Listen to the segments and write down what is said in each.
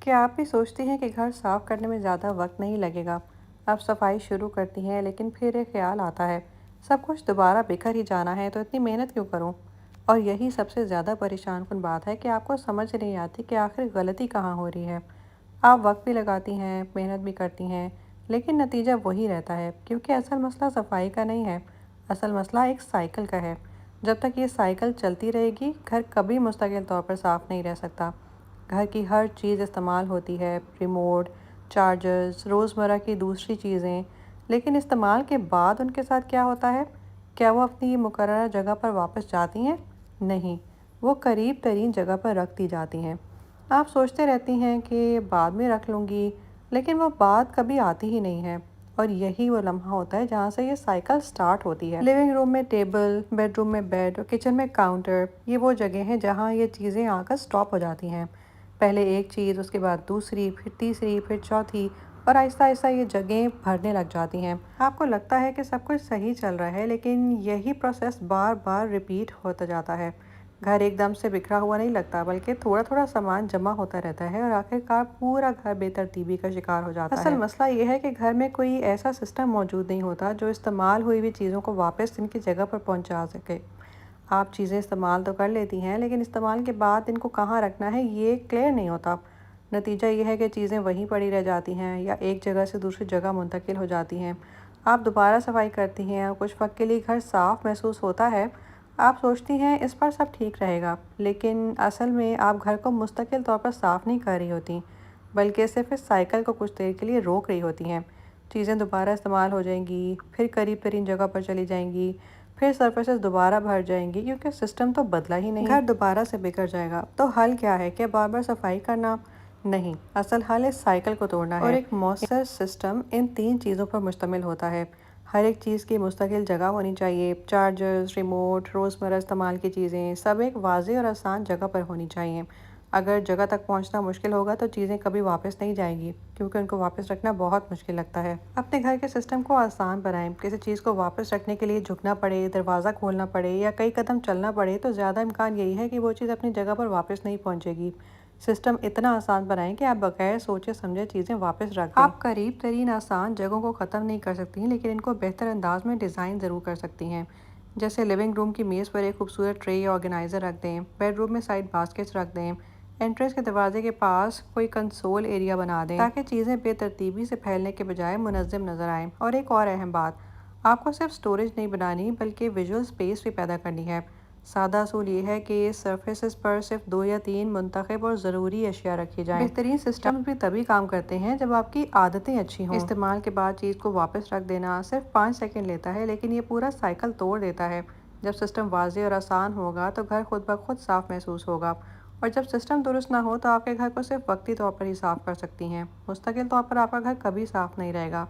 क्या आप भी सोचती हैं कि घर साफ करने में ज़्यादा वक्त नहीं लगेगा? आप सफाई शुरू करती हैं लेकिन फिर एक ख्याल आता है, सब कुछ दोबारा बिखर ही जाना है तो इतनी मेहनत क्यों करूं? और यही सबसे ज़्यादा परेशानकुन बात है कि आपको समझ नहीं आती कि आखिर गलती कहाँ हो रही है। आप वक्त भी लगाती हैं, मेहनत भी करती हैं, लेकिन नतीजा वही रहता है क्योंकि असल मसला सफाई का नहीं है, असल मसला एक साइकिल का है। जब तक ये साइकिल चलती रहेगी, घर कभी मुस्तकिल तौर पर साफ नहीं रह सकता। घर की हर चीज़ इस्तेमाल होती है, रिमोट, चार्जर्स, रोज़मर्रा की दूसरी चीज़ें, लेकिन इस्तेमाल के बाद उनके साथ क्या होता है? क्या वो अपनी मुकर्रर जगह पर वापस जाती हैं? नहीं, वो करीब तरीन जगह पर रख दी जाती हैं। आप सोचते रहती हैं कि बाद में रख लूँगी, लेकिन वो बात कभी आती ही नहीं है। और यही वो लम्हा होता है जहाँ से ये साइकिल स्टार्ट होती है। लिविंग रूम में टेबल, बेडरूम में बेड और किचन में काउंटर, ये वो जगह हैं जहाँ ये चीज़ें आकर स्टॉप हो जाती हैं। पहले एक चीज़, उसके बाद दूसरी, फिर तीसरी, फिर चौथी, और आहिस्ता आहिस्ता ये जगहें भरने लग जाती हैं। आपको लगता है कि सब कुछ सही चल रहा है, लेकिन यही प्रोसेस बार बार रिपीट होता जाता है। घर एकदम से बिखरा हुआ नहीं लगता, बल्कि थोड़ा थोड़ा सामान जमा होता रहता है और आखिरकार पूरा घर बेतरतीबी का शिकार हो जाता है। असल मसला ये है कि घर में कोई ऐसा सिस्टम मौजूद नहीं होता जो इस्तेमाल हुई हुई चीज़ों को वापस इनकी जगह पर पहुंचा सके। आप चीज़ें इस्तेमाल तो कर लेती हैं, लेकिन इस्तेमाल के बाद इनको कहाँ रखना है ये क्लियर नहीं होता। नतीजा ये है कि चीज़ें वहीं पड़ी रह जाती हैं या एक जगह से दूसरी जगह मुंतकिल हो जाती हैं। आप दोबारा सफाई करती हैं और कुछ वक्त के लिए घर साफ़ महसूस होता है। आप सोचती हैं इस पर सब ठीक रहेगा, लेकिन असल में आप घर को मुस्तकिल तौर पर साफ़ नहीं कर रही होती, बल्कि सिर्फ इस साइकिल को कुछ देर के लिए रोक रही होती हैं। चीज़ें दोबारा इस्तेमाल हो जाएंगी, फिर करीब तरीन जगह पर चली जाएंगी, फिर सरफेसेस दोबारा भर जाएंगी क्योंकि सिस्टम तो बदला ही नहीं। घर दोबारा से बिखर जाएगा। तो हल क्या है? क्या बार बार सफाई करना? नहीं, असल हल इस साइकिल को तोड़ना है। और एक मौसर सिस्टम इन तीन चीज़ों पर मुश्तमिल होता है। हर एक चीज़ की मुस्तकिल जगह होनी चाहिए। चार्जर्स, रिमोट, रोज़मर्रा इस्तेमाल की चीज़ें, सब एक वाज़ेह और आसान जगह पर होनी चाहिए। अगर जगह तक पहुंचना मुश्किल होगा तो चीज़ें कभी वापस नहीं जाएंगी, क्योंकि उनको वापस रखना बहुत मुश्किल लगता है। अपने घर के सिस्टम को आसान बनाएं। किसी चीज़ को वापस रखने के लिए झुकना पड़े, दरवाज़ा खोलना पड़े या कई कदम चलना पड़े तो ज़्यादा इम्कान यही है कि वो चीज़ अपनी जगह पर वापस नहीं पहुंचेगी। सिस्टम इतना आसान बनाएं कि आप बगैर सोचे समझे चीज़ें वापस रख दें। आप करीब तरीन आसान जगहों को ख़त्म नहीं कर सकती, लेकिन इनको बेहतर अंदाज में डिज़ाइन ज़रूर कर सकती हैं। जैसे लिविंग रूम की मेज़ पर एक खूबसूरत ट्रे या ऑर्गेनाइज़र रख दें, बेडरूम में साइड बास्केट्स रख दें, एंट्रेंस के दरवाजे के पास कोई कंसोल एरिया बना दें ताकि चीज़ें बेतरतीबी से फैलने के बजाय मुनज़्ज़म नज़र आएँ। और एक और अहम बात, आपको सिर्फ स्टोरेज नहीं बनानी बल्कि विजुअल स्पेस भी पैदा करनी है। सादा असूल ये है कि सरफेसेस पर सिर्फ 2 या 3 मुंतखब और ज़रूरी अशिया रखी जाएं। बेहतरीन सिस्टम भी तभी काम करते हैं जब आपकी आदतें अच्छी हों। इस्तेमाल के बाद चीज़ को वापस रख देना सिर्फ 5 सेकंड लेता है, लेकिन ये पूरा साइकिल तोड़ देता है। जब सिस्टम वाज़ेह और आसान होगा तो घर खुद ब खुद साफ महसूस होगा, और जब सिस्टम दुरुस्त ना हो तो आपके घर को सिर्फ वक्ती तौर पर ही साफ़ कर सकती हैं। मुस्तकिल तौर पर आपका घर कभी साफ़ नहीं रहेगा।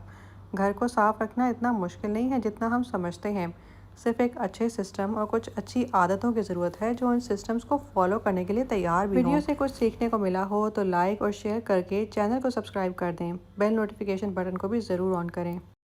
घर को साफ रखना इतना मुश्किल नहीं है जितना हम समझते हैं। सिर्फ एक अच्छे सिस्टम और कुछ अच्छी आदतों की ज़रूरत है जो उन सिस्टम्स को फॉलो करने के लिए तैयार भी हों। वीडियो से कुछ सीखने को मिला हो तो लाइक और शेयर करके चैनल को सब्सक्राइब कर दें। बेल नोटिफिकेशन बटन को भी ज़रूर ऑन करें।